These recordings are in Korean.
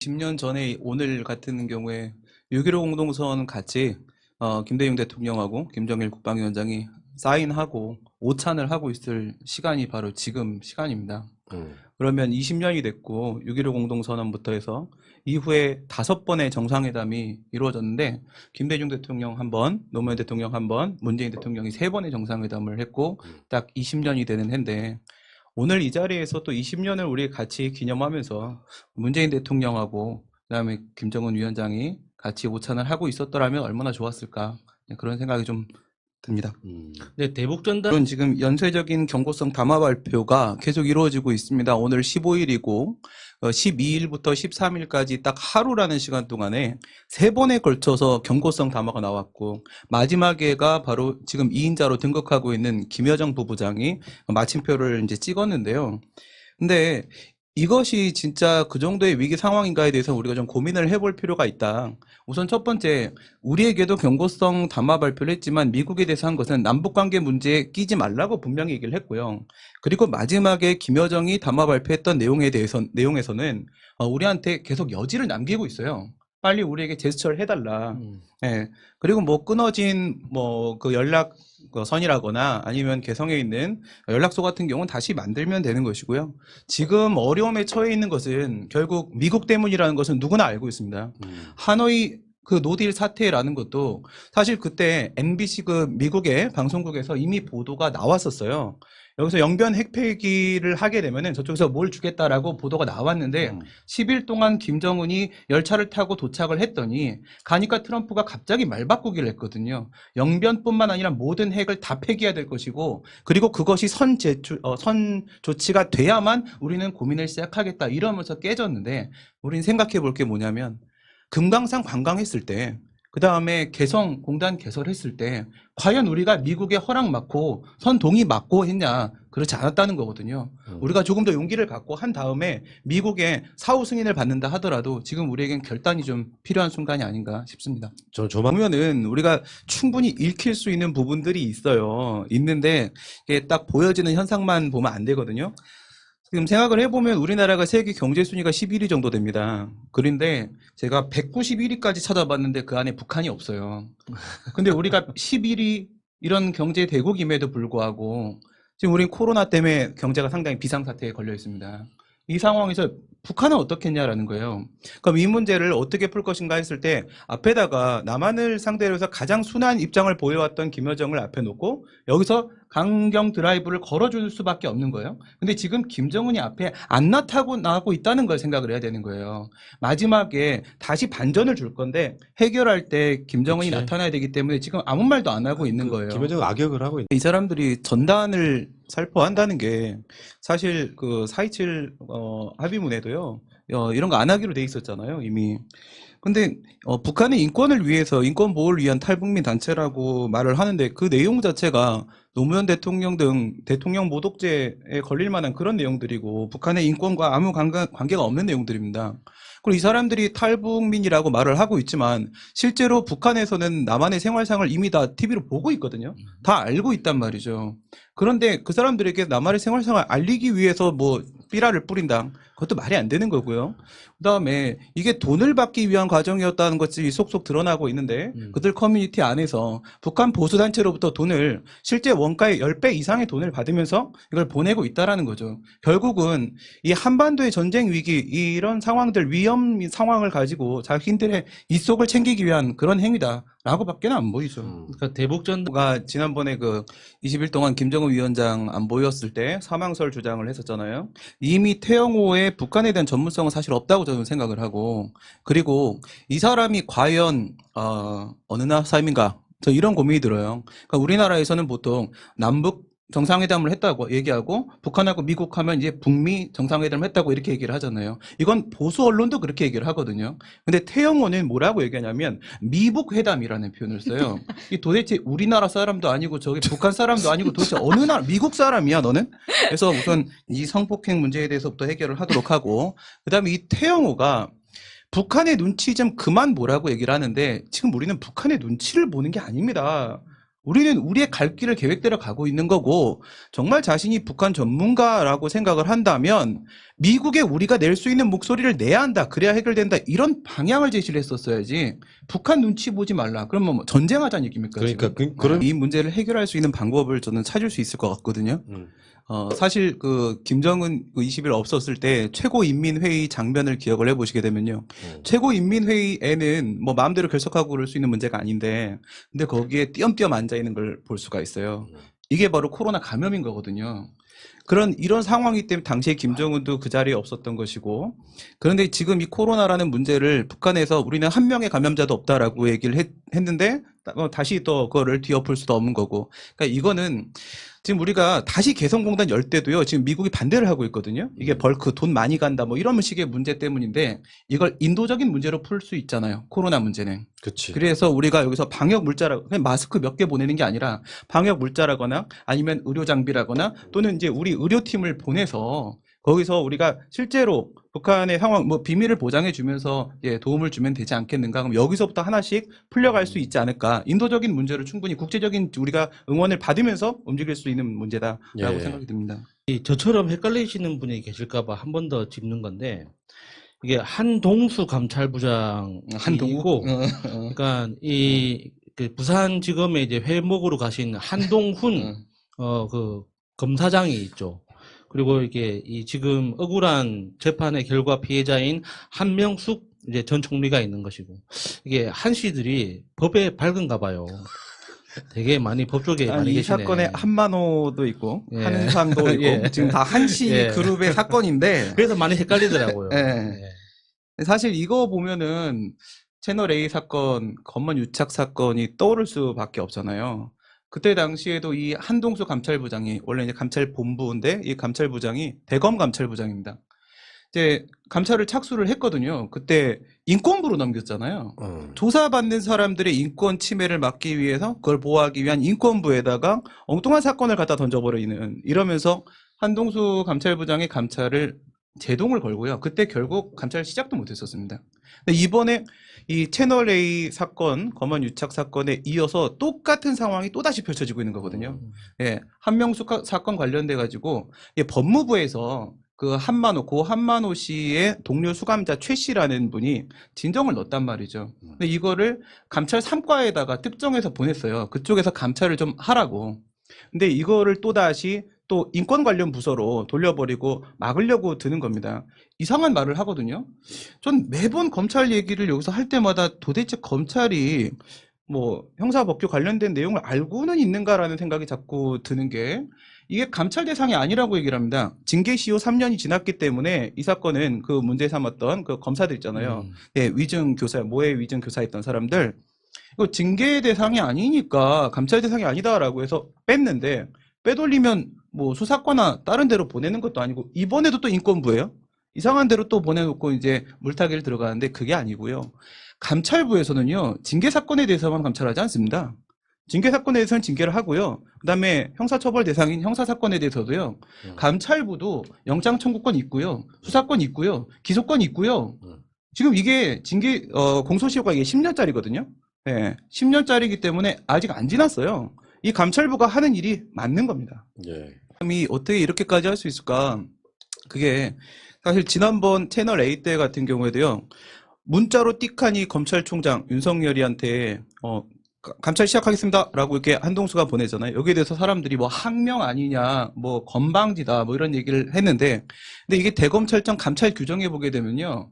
10년 전에 오늘 같은 경우에 6.15 공동선 같이 김대중 대통령하고 김정일 국방위원장이 사인하고 오찬을 하고 있을 시간이 바로 지금 시간입니다. 그러면 20년이 됐고 6.15 공동선언부터 해서 이후에 5번의 정상회담이 이루어졌는데 김대중 대통령 한 번, 노무현 대통령 한 번, 문재인 대통령이 3번의 정상회담을 했고 딱 20년이 되는 해인데 오늘 이 자리에서 또 20년을 우리 같이 기념하면서 문재인 대통령하고 그다음에 김정은 위원장이 같이 오찬을 하고 있었더라면 얼마나 좋았을까 그런 생각이 좀 듭니다. 네, 대북전단 물론 지금 연쇄적인 경고성 담화 발표가 계속 이루어지고 있습니다. 오늘 15일이고 12일부터 13일까지 딱 하루라는 시간 동안에 3번에 걸쳐서 경고성 담화가 나왔고 마지막에가 바로 지금 2인자로 등극하고 있는 김여정 부부장이 마침표를 이제 찍었는데요. 근데 이것이 진짜 그 정도의 위기 상황인가에 대해서 우리가 좀 고민을 해볼 필요가 있다. 우선 첫 번째, 우리에게도 경고성 담화 발표를 했지만 미국에 대해서 한 것은 남북관계 문제에 끼지 말라고 분명히 얘기를 했고요. 그리고 마지막에 김여정이 담화 발표했던 내용에서는 우리한테 계속 여지를 남기고 있어요. 빨리 우리에게 제스처를 해달라. 예. 그리고 뭐 끊어진 그 연락 선이라거나 아니면 개성에 있는 연락소 같은 경우는 다시 만들면 되는 것이고요. 지금 어려움에 처해 있는 것은 결국 미국 때문이라는 것은 누구나 알고 있습니다. 하노이 그 노딜 사태라는 것도 사실 그때 MBC 그 미국의 방송국에서 이미 보도가 나왔었어요. 여기서 영변 핵폐기를 하게 되면은 저쪽에서 뭘 주겠다라고 보도가 나왔는데 10일 동안 김정은이 열차를 타고 도착을 했더니 가니까 트럼프가 갑자기 말 바꾸기를 했거든요. 영변뿐만 아니라 모든 핵을 다 폐기해야 될 것이고 그리고 그것이 선 조치가 돼야만 우리는 고민을 시작하겠다 이러면서 깨졌는데 우리는 생각해 볼 게 뭐냐면 금강산 관광했을 때 그 다음에 공단 개설했을 때 과연 우리가 미국의 허락 받고 선 동의 받고 했냐? 그렇지 않았다는 거거든요. 우리가 조금 더 용기를 갖고 한 다음에 미국의 사후 승인을 받는다 하더라도 지금 우리에겐 결단이 좀 필요한 순간이 아닌가 싶습니다. 보면은 우리가 충분히 읽힐 수 있는 부분들이 있는데 이게 딱 보여지는 현상만 보면 안 되거든요. 지금 생각을 해보면 우리나라가 세계 경제 순위가 11위 정도 됩니다. 그런데 제가 191위까지 찾아봤는데 그 안에 북한이 없어요. 근데 우리가 11위 이런 경제 대국임에도 불구하고 지금 우린 코로나 때문에 경제가 상당히 비상사태에 걸려 있습니다. 이 상황에서 북한은 어떻게 했냐라는 거예요. 그럼 이 문제를 어떻게 풀 것인가 했을 때 앞에다가 남한을 상대로 해서 가장 순한 입장을 보여왔던 김여정을 앞에 놓고 여기서 강경 드라이브를 걸어줄 수밖에 없는 거예요. 근데 지금 김정은이 앞에 안 나타나고 있다는 걸 생각을 해야 되는 거예요. 마지막에 다시 반전을 줄 건데 해결할 때 김정은이 그치. 나타나야 되기 때문에 지금 아무 말도 안 하고 있는 거예요. 김여정 악역을 하고 있는. 이 사람들이 전단을 살포한다는 게 사실 그 4.27 합의문에도요 이런 거 안 하기로 돼 있었잖아요 이미. 근데 북한의 인권을 위해서 인권 보호를 위한 탈북민 단체라고 말을 하는데 그 내용 자체가 노무현 대통령 등 대통령 모독죄에 걸릴 만한 그런 내용들이고 북한의 인권과 아무 관계가 없는 내용들입니다. 그리고 이 사람들이 탈북민이라고 말을 하고 있지만 실제로 북한에서는 남한의 생활상을 이미 다 TV로 보고 있거든요. 다 알고 있단 말이죠. 그런데 그 사람들에게 남한의 생활상을 알리기 위해서 뭐 삐라를 뿌린다. 그것도 말이 안 되는 거고요. 그다음에 이게 돈을 받기 위한 과정이었다는 것이 속속 드러나고 있는데 그들 커뮤니티 안에서 북한 보수단체로부터 돈을 실제 원가의 10배 이상의 돈을 받으면서 이걸 보내고 있다라는 거죠. 결국은 이 한반도의 전쟁 위기 이런 상황들 위험 상황을 가지고 자신들의 이속을 챙기기 위한 그런 행위다라고 밖에 안 보이죠. 그러니까 대북전단 가 지난번에 그 20일 동안 김정은 위원장 안 보였을 때 사망설 주장을 했었잖아요. 이미 태영호의 북한에 대한 전문성은 사실 없다고 저는 생각을 하고 그리고 이 사람이 과연 어느 나라 사람인가 저 이런 고민이 들어요. 그러니까 우리나라에서는 보통 남북 정상회담을 했다고 얘기하고 북한하고 미국 하면 이제 북미 정상회담을 했다고 이렇게 얘기를 하잖아요. 이건 보수 언론도 그렇게 얘기를 하거든요. 근데 태영호는 뭐라고 얘기하냐면 미북 회담이라는 표현을 써요. 이 도대체 우리나라 사람도 아니고 저기 북한 사람도 아니고 도대체 어느 나라 미국 사람이야 너는? 그래서 우선 이 성폭행 문제에 대해서부터 해결을 하도록 하고 그다음에 이 태영호가 북한의 눈치 좀 그만 보라고 얘기를 하는데 지금 우리는 북한의 눈치를 보는 게 아닙니다. 우리는 우리의 갈 길을 계획대로 가고 있는 거고 정말 자신이 북한 전문가라고 생각을 한다면 미국에 우리가 낼 수 있는 목소리를 내야 한다. 그래야 해결된다. 이런 방향을 제시를 했었어야지. 북한 눈치 보지 말라. 그러면 뭐 전쟁하자는 얘기입니까? 그러니까 지금? 그런 이 문제를 해결할 수 있는 방법을 저는 찾을 수 있을 것 같거든요. 사실 그 김정은 20일 없었을 때 최고인민회의 장면을 기억을 해보시게 되면요. 최고인민회의에는 뭐 마음대로 결석하고 그럴 수 있는 문제가 아닌데 근데 거기에 띄엄띄엄 앉아있는 걸 볼 수가 있어요. 이게 바로 코로나 감염인 거거든요. 이런 상황이기 때문에 당시에 김정은도 그 자리에 없었던 것이고 그런데 지금 이 코로나라는 문제를 북한에서 우리는 한 명의 감염자도 없다라고 얘기를 했는데 다시 또 그거를 뒤엎을 수도 없는 거고 그러니까 이거는 지금 우리가 다시 개성공단 열 때도요 지금 미국이 반대를 하고 있거든요. 이게 벌크 돈 많이 간다 뭐 이런 식의 문제 때문인데 이걸 인도적인 문제로 풀 수 있잖아요. 코로나 문제는. 그치. 그래서 우리가 여기서 방역 물자라고 그냥 마스크 몇 개 보내는 게 아니라 방역 물자라거나 아니면 의료 장비라거나 또는 이제 우리 의료팀을 보내서 거기서 우리가 실제로 북한의 상황 뭐 비밀을 보장해 주면서 도움을 주면 되지 않겠는가? 그럼 여기서부터 하나씩 풀려갈 수 있지 않을까? 인도적인 문제를 충분히 국제적인 우리가 응원을 받으면서 움직일 수 있는 문제다라고 예. 생각이 듭니다. 저처럼 헷갈리시는 분이 계실까봐 한 번 더 짚는 건데 이게 한동수 감찰부장이고 한동욱? 그러니까 그 부산지검에 이제 회목으로 가신 한동훈 그 검사장이 있죠. 그리고 이게 지금 억울한 재판의 결과 피해자인 한명숙 이제 전 총리가 있는 것이고 이게 한씨들이 법에 밝은가 봐요. 되게 많이 법조계에 많이 이 계시네. 사건에 한만호도 있고 예. 한은상도 있고 예. 지금 다 한씨 예. 그룹의 사건인데 그래서 많이 헷갈리더라고요. 예. 예. 사실 이거 보면은 채널 A 사건, 검언 유착 사건이 떠오를 수밖에 없잖아요. 그때 당시에도 이 한동수 감찰부장이 원래 이제 감찰본부인데 이 감찰부장이 대검 감찰부장입니다. 이제 감찰을 착수를 했거든요. 그때 인권부로 넘겼잖아요. 조사받는 사람들의 인권 침해를 막기 위해서 그걸 보호하기 위한 인권부에다가 엉뚱한 사건을 갖다 던져버리는 이러면서 한동수 감찰부장의 감찰을 제동을 걸고요. 그때 결국 감찰 시작도 못했었습니다. 근데 이번에 이 채널 A 사건, 검언 유착 사건에 이어서 똑같은 상황이 또다시 펼쳐지고 있는 거거든요. 예, 한명숙 사건 관련돼 가지고 법무부에서 그 고 한만호 씨의 동료 수감자 최 씨라는 분이 진정을 넣었단 말이죠. 근데 이거를 감찰 3과에다가 특정해서 보냈어요. 그쪽에서 감찰을 좀 하라고. 근데 이거를 또다시 또 인권 관련 부서로 돌려버리고 막으려고 드는 겁니다. 이상한 말을 하거든요. 전 매번 검찰 얘기를 여기서 할 때마다 도대체 검찰이 뭐 형사법규 관련된 내용을 알고는 있는가라는 생각이 자꾸 드는 게 이게 감찰 대상이 아니라고 얘기를 합니다. 징계 시효 3년이 지났기 때문에 이 사건은 그 문제 삼았던 그 검사들 있잖아요. 예, 위증 교사, 모해 위증 교사했던 사람들 이거 징계 대상이 아니니까 감찰 대상이 아니다라고 해서 뺐는데 빼돌리면 뭐 수사과나 다른 데로 보내는 것도 아니고 이번에도 또 인권부예요. 이상한 데로 또 보내놓고 이제 물타기를 들어가는데 그게 아니고요. 감찰부에서는요. 징계 사건에 대해서만 감찰하지 않습니다. 징계 사건에 대해서는 징계를 하고요. 그다음에 형사처벌 대상인 형사사건에 대해서도요. 감찰부도 영장 청구권 있고요. 수사권 있고요. 기소권 있고요. 지금 이게 징계 공소시효가 이게 10년짜리거든요. 예, 10년짜리이기 때문에 아직 안 지났어요. 이 감찰부가 하는 일이 맞는 겁니다. 예. 이 어떻게 이렇게까지 할 수 있을까? 그게 사실 지난번 채널 A 때 같은 경우에도요. 문자로 띡하니 검찰총장 윤석열이한테 감찰 시작하겠습니다라고 이렇게 한동수가 보내잖아요. 여기에 대해서 사람들이 뭐 항명 아니냐, 뭐 건방지다, 뭐 이런 얘기를 했는데, 근데 이게 대검찰청 감찰 규정에 보게 되면요,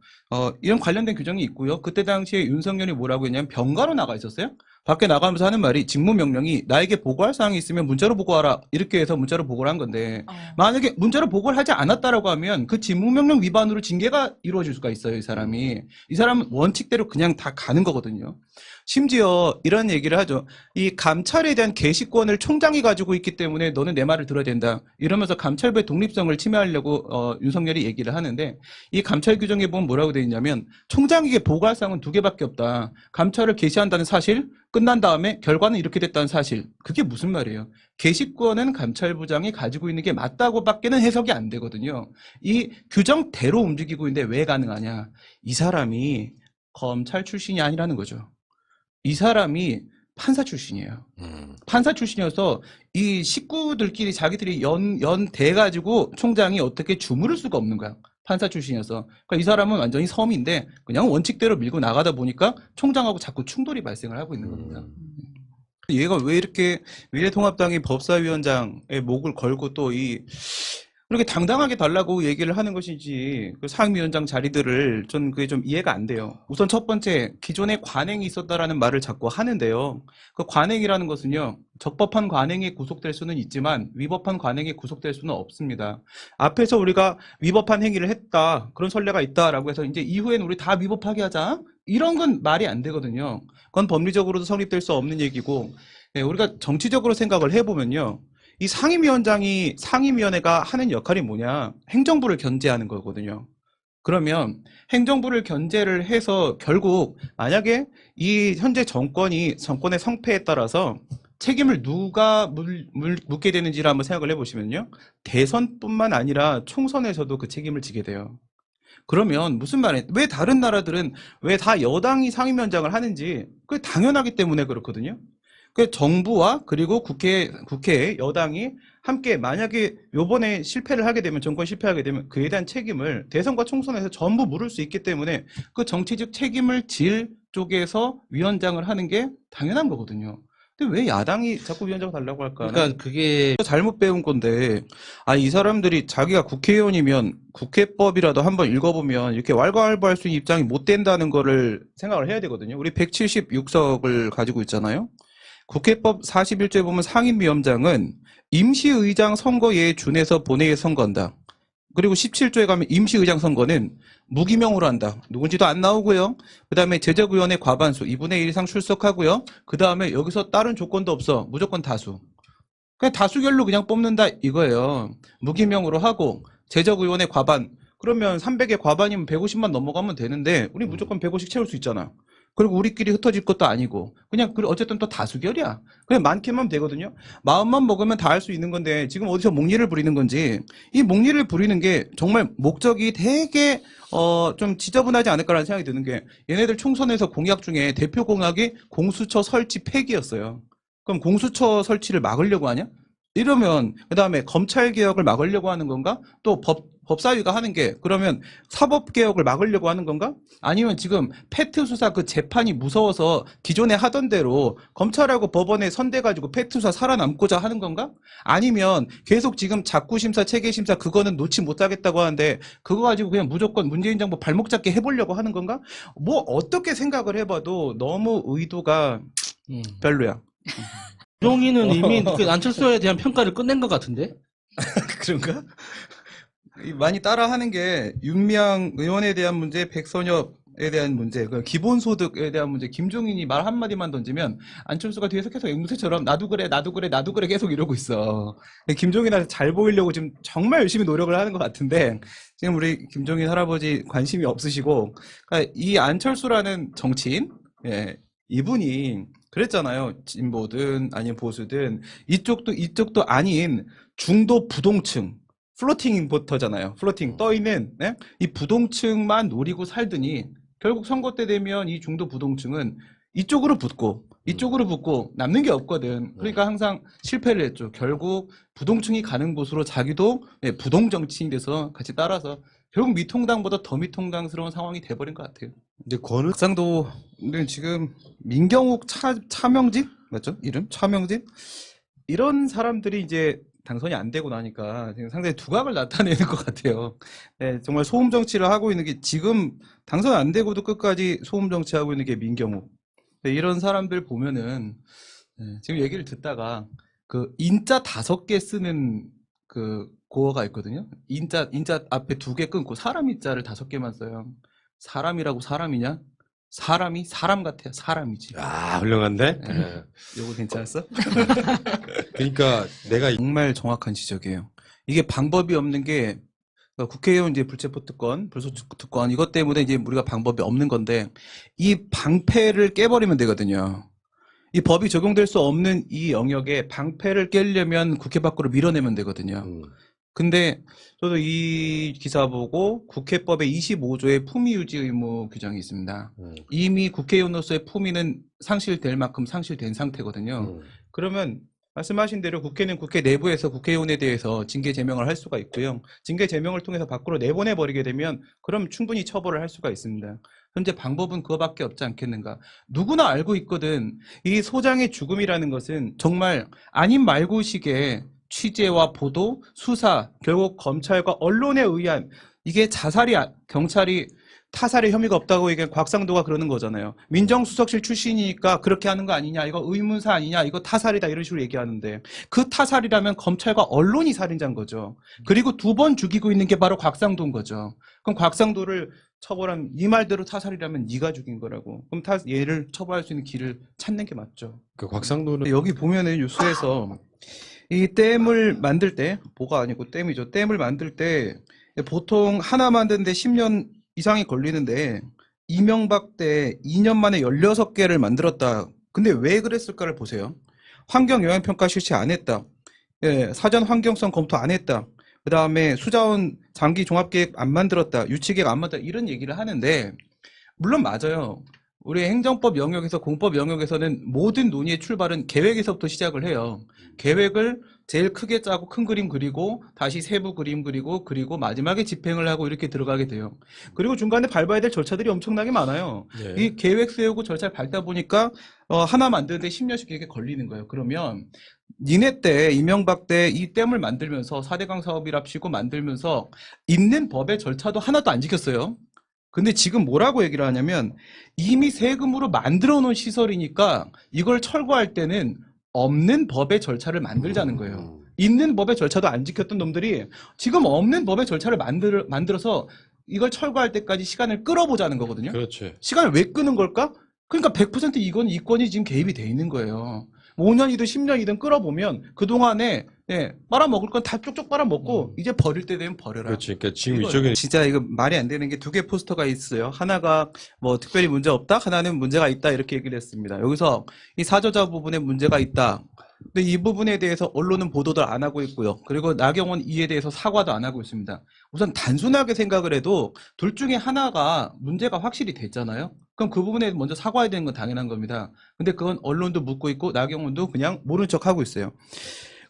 이런 관련된 규정이 있고요. 그때 당시에 윤석열이 뭐라고 했냐면 병가로 나가 있었어요. 밖에 나가면서 하는 말이 직무명령이 나에게 보고할 사항이 있으면 문자로 보고하라 이렇게 해서 문자로 보고를 한 건데 만약에 문자로 보고를 하지 않았다라고 하면 그 직무명령 위반으로 징계가 이루어질 수가 있어요. 이 사람이. 이 사람은 원칙대로 그냥 다 가는 거거든요. 심지어 이런 얘기를 하죠. 이 감찰에 대한 개시권을 총장이 가지고 있기 때문에 너는 내 말을 들어야 된다. 이러면서 감찰부의 독립성을 침해하려고 윤석열이 얘기를 하는데 이 감찰 규정에 보면 뭐라고 되어 있냐면 총장에게 보고할 사항은 2개밖에 없다. 감찰을 개시한다는 사실, 끝난 다음에 결과는 이렇게 됐다는 사실. 그게 무슨 말이에요? 개시권은 감찰부장이 가지고 있는 게 맞다고 밖에는 해석이 안 되거든요. 이 규정대로 움직이고 있는데 왜 가능하냐? 이 사람이 검찰 출신이 아니라는 거죠. 이 사람이 판사 출신이에요. 판사 출신이어서 이 식구들끼리 자기들이 연대 가지고 총장이 어떻게 주무를 수가 없는 거야. 판사 출신이어서. 그러니까 이 사람은 완전히 섬인데 그냥 원칙대로 밀고 나가다 보니까 총장하고 자꾸 충돌이 발생을 하고 있는 겁니다. 얘가 왜 이렇게 미래통합당이 법사위원장의 목을 걸고 또 그렇게 당당하게 달라고 얘기를 하는 것인지 그 상임위원장 자리들을 전 그게 좀 이해가 안 돼요. 우선 첫 번째, 기존에 관행이 있었다라는 말을 자꾸 하는데요. 그 관행이라는 것은요, 적법한 관행에 구속될 수는 있지만 위법한 관행에 구속될 수는 없습니다. 앞에서 우리가 위법한 행위를 했다, 그런 선례가 있다라고 해서 이제 이후에는 우리 다 위법하게 하자, 이런 건 말이 안 되거든요. 그건 법리적으로도 성립될 수 없는 얘기고, 우리가 정치적으로 생각을 해보면요. 이 상임위원회가 하는 역할이 뭐냐? 행정부를 견제하는 거거든요. 그러면 행정부를 견제를 해서 결국 만약에 이 현재 정권의 성패에 따라서 책임을 누가 묻게 되는지를 한번 생각을 해보시면요. 대선뿐만 아니라 총선에서도 그 책임을 지게 돼요. 그러면 무슨 말이에요? 왜 다른 나라들은 왜 다 여당이 상임위원장을 하는지 그게 당연하기 때문에 그렇거든요. 그 정부와 그리고 국회 여당이 함께 만약에 요번에 실패를 하게 되면 정권 실패하게 되면 그에 대한 책임을 대선과 총선에서 전부 물을 수 있기 때문에 그 정치적 책임을 질 쪽에서 위원장을 하는 게 당연한 거거든요. 근데 왜 야당이 자꾸 위원장 달라고 할까? 그러니까 그게 잘못 배운 건데, 이 사람들이 자기가 국회의원이면 국회법이라도 한번 읽어보면 이렇게 왈가왈부할 수 있는 입장이 못 된다는 거를 생각을 해야 되거든요. 우리 176석을 가지고 있잖아요. 국회법 41조에 보면 상임위원장은 임시의장 선거에 준해서 본회의에 선거한다. 그리고 17조에 가면 임시의장 선거는 무기명으로 한다. 누군지도 안 나오고요. 그 다음에 제적의원의 과반수 2분의 1 이상 출석하고요. 그 다음에 여기서 다른 조건도 없어. 무조건 다수. 그냥 다수결로 그냥 뽑는다 이거예요. 무기명으로 하고 제적의원의 과반. 그러면 300의 과반이면 150만 넘어가면 되는데 우리 무조건 150 채울 수 있잖아. 그리고 우리끼리 흩어질 것도 아니고 그냥 어쨌든 또 다수결이야. 그냥 많게만 하면 되거든요. 마음만 먹으면 다 할 수 있는 건데 지금 어디서 목리를 부리는 건지 이 목리를 부리는 게 정말 목적이 되게 좀 지저분하지 않을까라는 생각이 드는 게 얘네들 총선에서 공약 중에 대표 공약이 공수처 설치 폐기였어요. 그럼 공수처 설치를 막으려고 하냐? 이러면 그다음에 검찰 개혁을 막으려고 하는 건가? 또 법사위가 하는 게 그러면 사법 개혁을 막으려고 하는 건가? 아니면 지금 페트 수사 그 재판이 무서워서 기존에 하던 대로 검찰하고 법원에 선대가지고 페트 수사 살아남고자 하는 건가? 아니면 계속 지금 자구심사 체계심사 그거는 놓지 못하겠다고 하는데 그거 가지고 그냥 무조건 문재인 정부 발목 잡게 해보려고 하는 건가? 뭐 어떻게 생각을 해봐도 너무 의도가 별로야. 김종인은 이미 그 안철수에 대한 평가를 끝낸 것 같은데? 그런가? 많이 따라하는 게 윤미향 의원에 대한 문제, 백선엽에 대한 문제, 그 기본소득에 대한 문제, 김종인이 말 한마디만 던지면 안철수가 뒤에서 계속 앵무새처럼 나도 그래 계속 이러고 있어. 김종인한테 잘 보이려고 지금 정말 열심히 노력을 하는 것 같은데 지금 우리 김종인 할아버지 관심이 없으시고 그러니까 이 안철수라는 정치인, 이분이 그랬잖아요. 진보든 아니면 보수든 이쪽도 아닌 중도 부동층. 플로팅 인버터잖아요. 플로팅 떠있는 이 부동층만 노리고 살더니 결국 선거 때 되면 이 중도 부동층은 이쪽으로 붙고 남는 게 없거든. 그러니까 항상 실패를 했죠. 결국 부동층이 가는 곳으로 자기도 부동 정치인 돼서 같이 따라서 결국 미통당보다 더 미통당스러운 상황이 돼버린 것 같아요. 근데 권은 박상도 지금 민경욱 차명진 맞죠? 이름 차명진 이런 사람들이 이제 당선이 안 되고 나니까 지금 상당히 두각을 나타내는 것 같아요. 정말 소음 정치를 하고 있는 게 지금 당선 안 되고도 끝까지 소음 정치하고 있는 게 민경욱. 이런 사람들 보면은 지금 얘기를 듣다가 그 인자 5개 쓰는 그 고어가 있거든요. 인자 앞에 2개 끊고 사람 인자를 5개만 써요. 사람이라고 사람이냐? 사람이 사람 같아요. 사람이지. 훌륭한데? 요거 괜찮았어? 그러니까 내가 정말 정확한 지적이에요. 이게 방법이 없는 게 국회의원 이제 불체포 특권, 불소추 특권 이것 때문에 이제 우리가 방법이 없는 건데 이 방패를 깨버리면 되거든요. 이 법이 적용될 수 없는 이 영역에 방패를 깨려면 국회 밖으로 밀어내면 되거든요. 근데 저도 이 기사 보고 국회법의 25조에 품위 유지 의무 규정이 있습니다. 이미 국회의원으로서의 품위는 상실될 만큼 상실된 상태거든요. 그러면 말씀하신 대로 국회는 국회 내부에서 국회의원에 대해서 징계 제명을 할 수가 있고요. 징계 제명을 통해서 밖으로 내보내버리게 되면 그럼 충분히 처벌을 할 수가 있습니다. 현재 방법은 그거밖에 없지 않겠는가. 누구나 알고 있거든. 이 소장의 죽음이라는 것은 정말 아닌 말고식의 취재와 보도, 수사, 결국 검찰과 언론에 의한 이게 자살이 경찰이 타살의 혐의가 없다고 이게 곽상도가 그러는 거잖아요. 민정수석실 출신이니까 그렇게 하는 거 아니냐, 이거 의문사 아니냐, 이거 타살이다 이런 식으로 얘기하는데 그 타살이라면 검찰과 언론이 살인자인 거죠. 그리고 2번 죽이고 있는 게 바로 곽상도인 거죠. 그럼 곽상도를 처벌하면 이 말대로 타살이라면 네가 죽인 거라고. 그럼 얘를 처벌할 수 있는 길을 찾는 게 맞죠. 그 곽상도는 여기 보면은 뉴스에서 이 댐을 만들 때, 보가 아니고 댐이죠. 댐을 만들 때 보통 하나 만드는데 10년 이상이 걸리는데 이명박 때 2년 만에 16개를 만들었다. 근데 왜 그랬을까를 보세요. 환경영향평가 실시 안 했다. 예, 사전 환경성 검토 안 했다. 그 다음에 수자원 장기 종합계획 안 만들었다. 유치계획 안 만들었다. 이런 얘기를 하는데 물론 맞아요. 우리 행정법 영역에서 공법 영역에서는 모든 논의의 출발은 계획에서부터 시작을 해요. 계획을 제일 크게 짜고 큰 그림 그리고 다시 세부 그림 그리고 마지막에 집행을 하고 이렇게 들어가게 돼요. 그리고 중간에 밟아야 될 절차들이 엄청나게 많아요. 네. 이 계획 세우고 절차를 밟다 보니까 하나 만드는데 10년씩 이렇게 걸리는 거예요. 그러면 니네 때 이명박 때 이 댐을 만들면서 4대강 사업이랍시고 만들면서 있는 법의 절차도 하나도 안 지켰어요. 근데 지금 뭐라고 얘기를 하냐면 이미 세금으로 만들어 놓은 시설이니까 이걸 철거할 때는 없는 법의 절차를 만들자는 거예요. 있는 법의 절차도 안 지켰던 놈들이 지금 없는 법의 절차를 만들어서 이걸 철거할 때까지 시간을 끌어보자는 거거든요. 그렇지. 시간을 왜 끄는 걸까? 그러니까 100% 이건 이권이 지금 개입이 돼 있는 거예요. 5년이든 10년이든 끌어보면 그동안에 빨아먹을 건 다 쪽쪽 빨아먹고 이제 버릴 때 되면 버려라. 그렇지. 그러니까 지금 이거예요. 이쪽에 진짜 이거 말이 안 되는 게 2개 포스터가 있어요. 하나가 뭐 특별히 문제 없다, 하나는 문제가 있다 이렇게 얘기를 했습니다. 여기서 이 사저자 부분에 문제가 있다. 근데 이 부분에 대해서 언론은 보도도 안 하고 있고요. 그리고 나경원 이에 대해서 사과도 안 하고 있습니다. 우선 단순하게 생각을 해도 둘 중에 하나가 문제가 확실히 됐잖아요. 그럼 그 부분에 먼저 사과해야 되는 건 당연한 겁니다. 근데 그건 언론도 묻고 있고 나경원도 그냥 모른 척 하고 있어요.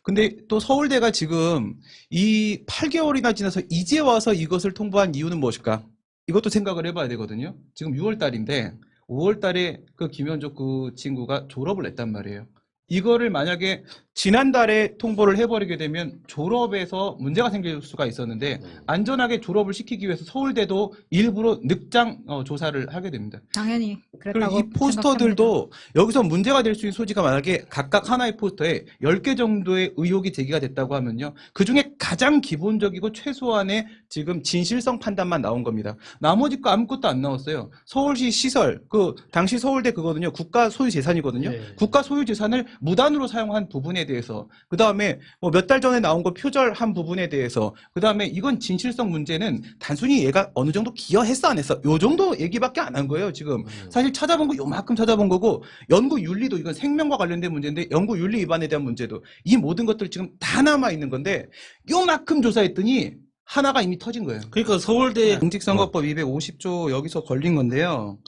근데 또 서울대가 지금 이 8개월이나 지나서 이제 와서 이것을 통보한 이유는 무엇일까? 이것도 생각을 해봐야 되거든요. 지금 6월 달인데 5월 달에 그 김현족 그 친구가 졸업을 했단 말이에요. 이거를 만약에 지난달에 통보를 해버리게 되면 졸업에서 문제가 생길 수가 있었는데 안전하게 졸업을 시키기 위해서 서울대도 일부러 늑장 조사를 하게 됩니다. 당연히 그리고 그랬다고 이 포스터들도 여기서 문제가 될 수 있는 소지가 만약에 각각 하나의 포스터에 10개 정도의 의혹이 제기가 됐다고 하면요. 그중에 가장 기본적이고 최소한의 지금 진실성 판단만 나온 겁니다. 나머지 거 아무것도 안 나왔어요. 서울시 시설, 그 당시 서울대 그거든요. 국가 소유 재산이거든요. 네. 국가 소유 재산을 무단으로 사용한 부분에 대해서, 그 다음에 뭐 몇 달 전에 나온 거 표절한 부분에 대해서, 그 다음에 이건 진실성 문제는 단순히 얘가 어느 정도 기여했어 안 했어 요 정도 얘기밖에 안 한 거예요. 지금 사실 찾아본 거 요만큼 찾아본 거고, 연구 윤리도 이건 생명과 관련된 문제인데 연구 윤리 위반에 대한 문제도 이 모든 것들 지금 다 남아 있는 건데 요만큼 조사했더니 하나가 이미 터진 거예요. 그러니까 서울대 공직선거법 250조 여기서 걸린 건데요.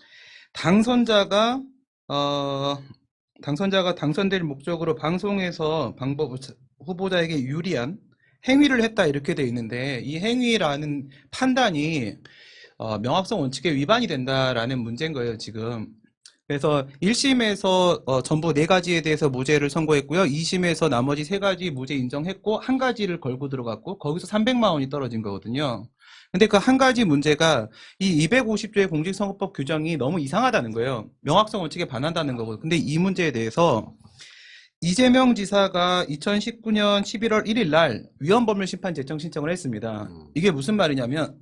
당선자가 당선될 목적으로 방송에서 후보자에게 유리한 행위를 했다 이렇게 돼 있는데 이 행위라는 판단이 명확성 원칙에 위반이 된다라는 문제인 거예요, 지금. 그래서 1심에서 전부 4가지에 대해서 무죄를 선고했고요. 2심에서 나머지 3가지 무죄 인정했고 1가지를 걸고 들어갔고 거기서 300만 원이 떨어진 거거든요. 근데 그 한 가지 문제가 이 250조의 공직선거법 규정이 너무 이상하다는 거예요. 명확성 원칙에 반한다는 거고. 근데 이 문제에 대해서 이재명 지사가 2019년 11월 1일 날 위헌법률 심판 제청 신청을 했습니다. 이게 무슨 말이냐면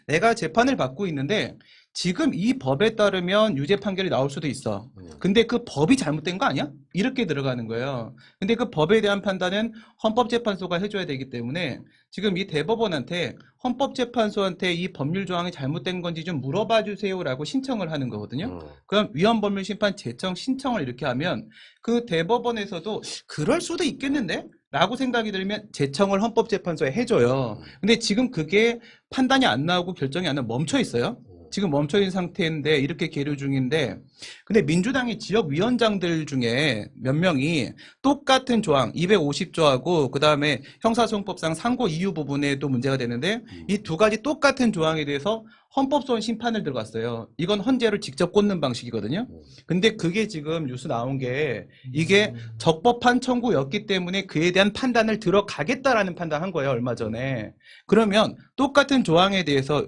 내가 재판을 받고 있는데 지금 이 법에 따르면 유죄 판결이 나올 수도 있어. 근데 그 법이 잘못된 거 아니야? 이렇게 들어가는 거예요. 근데 그 법에 대한 판단은 헌법재판소가 해줘야 되기 때문에 지금 이 대법원한테 헌법재판소한테 이 법률 조항이 잘못된 건지 좀 물어봐 주세요라고 신청을 하는 거거든요. 그럼 위헌법률 심판 제청 신청을 이렇게 하면 그 대법원에서도 그럴 수도 있겠는데? 라고 생각이 들면 제청을 헌법재판소에 해줘요. 근데 지금 그게 판단이 안 나오고 결정이 안 나고 멈춰 있어요. 지금 멈춰 있는 상태인데 이렇게 계류 중인데 근데 민주당의 지역위원장들 중에 몇 명이 똑같은 조항 250조하고 그다음에 형사소송법상 상고 이유 부분에도 문제가 되는데 이 두 가지 똑같은 조항에 대해서 헌법소원 심판을 들어갔어요. 이건 헌재를 직접 꽂는 방식이거든요. 근데 그게 지금 뉴스 나온 게 이게 적법한 청구였기 때문에 그에 대한 판단을 들어가겠다라는 판단한 거예요. 얼마 전에. 그러면 똑같은 조항에 대해서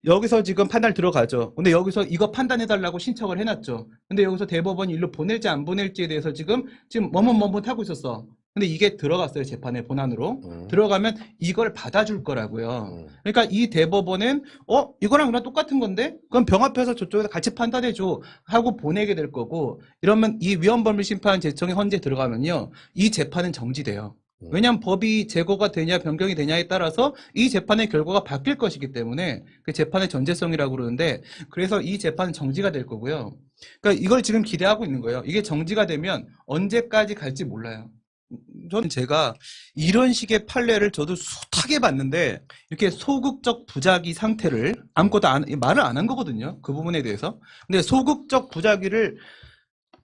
여기서 지금 판단 들어가죠. 근데 여기서 이거 판단해달라고 신청을 해놨죠. 근데 여기서 대법원이 일로 보낼지 안 보낼지에 대해서 지금 머뭇머뭇하고 있었어. 근데 이게 들어갔어요. 재판에 본안으로. 들어가면 이걸 받아줄 거라고요. 그러니까 이 대법원은 이거랑 이거랑 똑같은 건데 그럼 병합해서 저쪽에서 같이 판단해줘 하고 보내게 될 거고 이러면 이 위헌범위 심판 제청이 헌재 들어가면요. 이 재판은 정지돼요. 왜냐하면 법이 제거가 되냐 변경이 되냐에 따라서 이 재판의 결과가 바뀔 것이기 때문에 그 재판의 전제성이라고 그러는데 그래서 이 재판은 정지가 될 거고요. 그러니까 이걸 지금 기대하고 있는 거예요. 이게 정지가 되면 언제까지 갈지 몰라요. 저는 제가 이런 식의 판례를 저도 숱하게 봤는데 이렇게 소극적 부작위 상태를 아무것도 말을 안 한 거거든요. 그 부분에 대해서. 근데 소극적 부작위를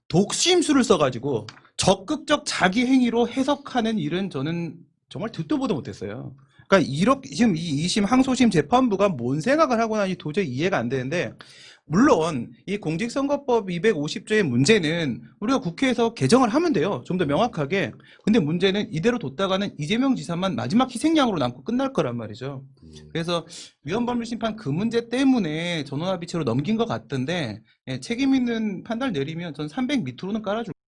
독심술을 써가지고 적극적 자기 행위로 해석하는 일은 저는 정말 듣도 보도 못했어요. 그러니까 이렇게 지금 이 2심 항소심 재판부가 뭔 생각을 하고 나니 도저히 이해가 안 되는데 물론 이 공직선거법 250조의 문제는 우리가 국회에서 개정을 하면 돼요. 좀 더 명확하게. 근데 문제는 이대로 뒀다가는 이재명 지사만 마지막 희생양으로 남고 끝날 거란 말이죠. 그래서 위헌법률 심판 그 문제 때문에 전원합의체로 넘긴 것 같던데 책임 있는 판단을 내리면 전 300 밑으로는 깔아줄